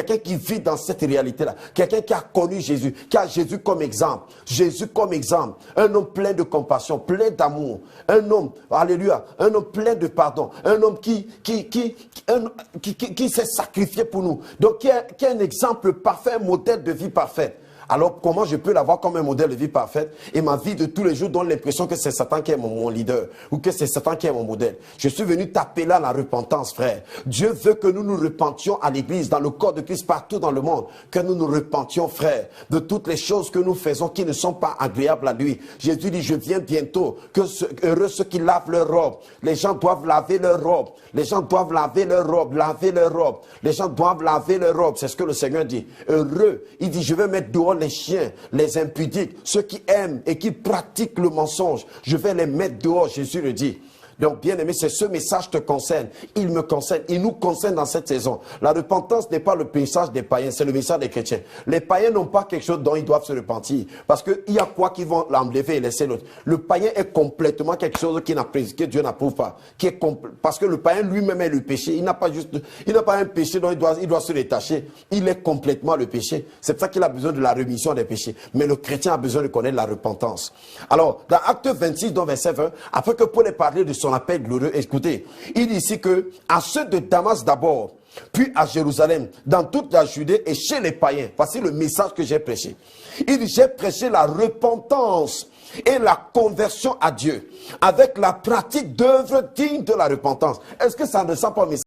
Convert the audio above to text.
quelqu'un qui vit dans cette réalité-là, quelqu'un qui a connu Jésus, qui a Jésus comme exemple, un homme plein de compassion, plein d'amour, un homme, alléluia, un homme plein de pardon, un homme qui s'est sacrifié pour nous, donc qui est un exemple parfait, un modèle de vie parfaite. Alors, comment je peux l'avoir comme un modèle de vie parfaite et ma vie de tous les jours donne l'impression que c'est Satan qui est mon leader ou que c'est Satan qui est mon modèle? Je suis venu t'appeler à la repentance, frère. Dieu veut que nous nous repentions à l'église, dans le corps de Christ, partout dans le monde. Que nous nous repentions, frère, de toutes les choses que nous faisons qui ne sont pas agréables à lui. Jésus dit, je viens bientôt. Heureux ceux qui lavent leurs robes. Les gens doivent laver leurs robes. Les gens doivent laver leurs robes, laver leurs robes. Les gens doivent laver leurs robes. C'est ce que le Seigneur dit. Heureux. Il dit, je vais mettre dehors les chiens, les impudiques, ceux qui aiment et qui pratiquent le mensonge. Je vais les mettre dehors, Jésus le dit. Donc, bien aimé, c'est ce message te concerne. Il me concerne. Il nous concerne dans cette saison. La repentance n'est pas le message des païens, c'est le message des chrétiens. Les païens n'ont pas quelque chose dont ils doivent se repentir. Parce qu'il y a quoi qu'ils vont l'enlever et laisser l'autre. Le païen est complètement quelque chose que Dieu n'approuve pas. Parce que le païen lui-même est le péché. Il n'a pas un péché dont il doit se détacher. Il est complètement le péché. C'est pour ça qu'il a besoin de la rémission des péchés. Mais le chrétien a besoin de connaître la repentance. Alors, dans Acte 26, dans verset 20, après que Paul ait parlé de son appel glorieux, écoutez, il dit ici que à ceux de Damas d'abord, puis à Jérusalem, dans toute la Judée et chez les païens. Voici le message que j'ai prêché. Il dit, j'ai prêché la repentance et la conversion à Dieu avec la pratique d'œuvres dignes de la repentance. Est-ce que ça ne sent pas un message?